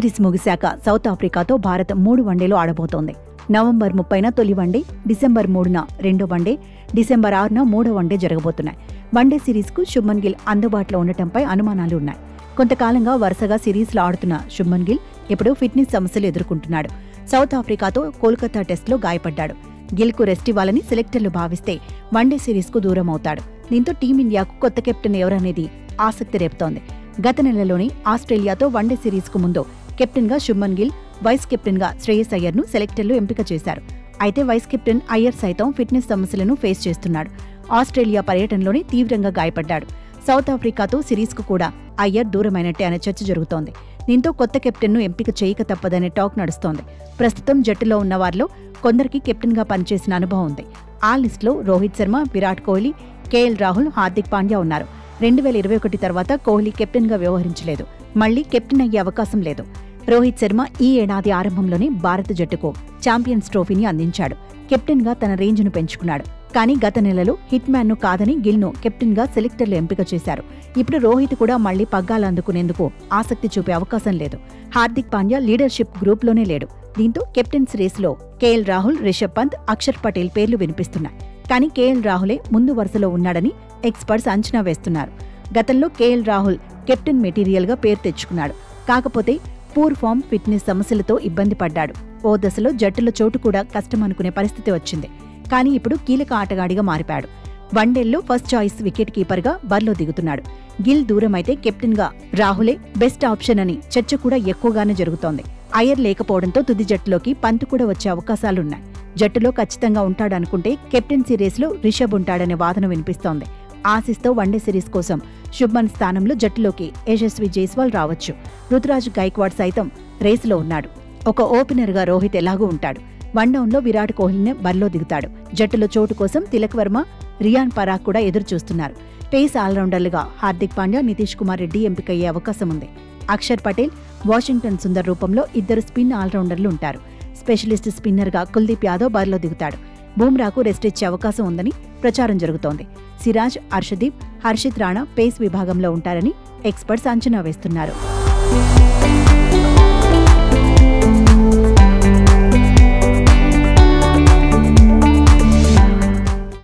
Series ముగిశాక South ఆఫ్రికాతో భారత్ 3 వన్డేలు ఆడబోతోంది. నవంబర్ 30న తొలి వన్డే, డిసెంబర్ 3న రెండో వన్డే, డిసెంబర్ 6న మూడో వన్డే జరగబోతున్నాయి. వన్డే సిరీస్కు శుభ్మన్ గిల్ అందుబాటులో ఉండటంపై అనుమానాలు ఉన్నాయి. కొంతకాలంగా వరుసగా సిరీస్లో ఆడుతున్న శుభ్మన్ గిల్ ఇప్పుడు ఫిట్నెస్ సమస్యలు ఎదుర్కొంటున్నాడు. సౌత్ ఆఫ్రికాతో కోల్కతా టెస్టులో గాయపడ్డాడు. గిల్కు రెస్ట్ ఇవ్వాలని సెలెక్టర్లు భావిస్తే వన్డే సిరీస్కు దూరం అవుతాడు. దీంతో టీమిండియాకు కొత్త కెప్టెన్ ఎవరనేది ఆసక్తి రేపుతోంది. గత నెలలోని ఆస్ట్రేలియాతో వన్డే సిరీస్కు ముందు కెప్టెన్గా శుభ్మన్ గిల్, వైస్ కెప్టెన్గా శ్రేయస్ అయ్యర్ను సెలెక్టర్లు ఎంపిక చేశారు. అయితే వైస్ కెప్టెన్ అయ్యర్ సైతం ఫిట్నెస్ సమస్యలను ఫేస్ చేస్తున్నాడు. ఆస్ట్రేలియా పర్యటనలోనే తీవ్రంగా గాయపడ్డాడు. సౌత్ ఆఫ్రికాతో సిరీస్కు కూడా అయ్యర్ దూరమైనట్టే అనే చర్చ జరుగుతోంది. దీంతో కొత్త కెప్టెన్ను ఎంపిక చేయక తప్పదనే టాక్ నడుస్తోంది. ప్రస్తుతం జట్టులో ఉన్న వారిలో కొందరికి కెప్టెన్గా పనిచేసిన అనుభవం ఉంది. ఆ లిస్టులో రోహిత్ శర్మ, విరాట్ కోహ్లీ, కేఎల్ రాహుల్, హార్దిక్ పాండ్యా ఉన్నారు. 2021 తర్వాత కోహ్లీ కెప్టెన్గా వ్యవహరించలేదు. మళ్లీ కెప్టెన్ అయ్యే అవకాశం లేదు. రోహిత్ శర్మ ఈ ఏడాది ఆరంభంలోనే భారత జట్టుకు ఛాంపియన్స్ ట్రోఫీని అందించాడు. కెప్టెన్గా తన రేంజ్ను పెంచుకున్నాడు. కానీ గత నెలలో హిట్ మ్యాన్ను కాదని గిల్ను కెప్టెన్గా సెలెక్టర్లు ఎంపిక చేశారు. ఇప్పుడు రోహిత్ కూడా మళ్లీ పగ్గాలు అందుకునేందుకు ఆసక్తి చూపే అవకాశం లేదు. హార్దిక్ పాండ్యా లీడర్షిప్ గ్రూప్లోనే లేడు. దీంతో కెప్టెన్స్ రేసులో కేఎల్ రాహుల్, రిషబ్ పంత్, అక్షర్ పటేల్ పేర్లు వినిపిస్తున్నాయి. కానీ కేఎల్ రాహులే ముందు వరుసలో ఉన్నాడని ఎక్స్పర్ట్స్ అంచనా వేస్తున్నారు. గతంలో కేఎల్ రాహుల్ కెప్టెన్ మెటీరియల్గా పేరు తెచ్చుకున్నాడు. కాకపోతే పూర్ ఫామ్, ఫిట్నెస్ సమస్యలతో ఇబ్బంది పడ్డాడు. ఓ దశలో జట్టులో చోటు కూడా కష్టమనుకునే పరిస్థితి వచ్చింది. కానీ ఇప్పుడు కీలక ఆటగాడిగా మారిపాడు. వన్డేల్లో ఫస్ట్ చాయిస్ వికెట్ కీపర్గా బరిలో దిగుతున్నాడు. గిల్ దూరమైతే కెప్టెన్గా రాహులే బెస్ట్ ఆప్షన్ అని చర్చ కూడా ఎక్కువగానే జరుగుతోంది. అయ్యర్ లేకపోవడంతో తుది జట్టులోకి పంత్ కూడా వచ్చే అవకాశాలున్నాయి. జట్టులో ఖచ్చితంగా ఉంటాడనుకుంటే కెప్టెన్సీ రేసులో రిషబ్ ఉంటాడనే వాదన వినిపిస్తోంది. ఆసీస్తో వన్డే సిరీస్ కోసం శుభ్మన్ స్థానంలో జట్టులోకి యశస్వి జైస్వాల్ రావచ్చు. రుతురాజ్ గైక్వాడ్ సైతం రేసులో ఉన్నాడు. ఒక ఓపెనర్గా రోహిత్ ఎలాగూ ఉంటాడు. వన్డౌన్లో విరాట్ కోహ్లీనే బరిలో దిగుతాడు. జట్టులో చోటు కోసం తిలక్ వర్మ, రియాన్ పరాగ్ కూడా ఎదురుచూస్తున్నారు. పేస్ ఆల్రౌండర్లుగా హార్దిక్ పాండ్యా, నితీష్ కుమార్ రెడ్డి ఎంపికయ్యే అవకాశం ఉంది. అక్షర్ పటేల్, వాషింగ్టన్ సుందర్ రూపంలో ఇద్దరు స్పిన్ ఆల్రౌండర్లు ఉంటారు. స్పెషలిస్ట్ స్పిన్నర్గా కుల్దీప్ యాదవ్ బరిలో దిగుతాడు. బూమ్రాకు రెస్ట్ ఇచ్చే అవకాశం ఉందని ప్రచారం జరుగుతోంది. సిరాజ్, హర్షదీప్, హర్షిత్ రాణా పేస్ విభాగంలో ఉంటారని ఎక్స్పర్ట్స్ అంచనా వేస్తున్నారు.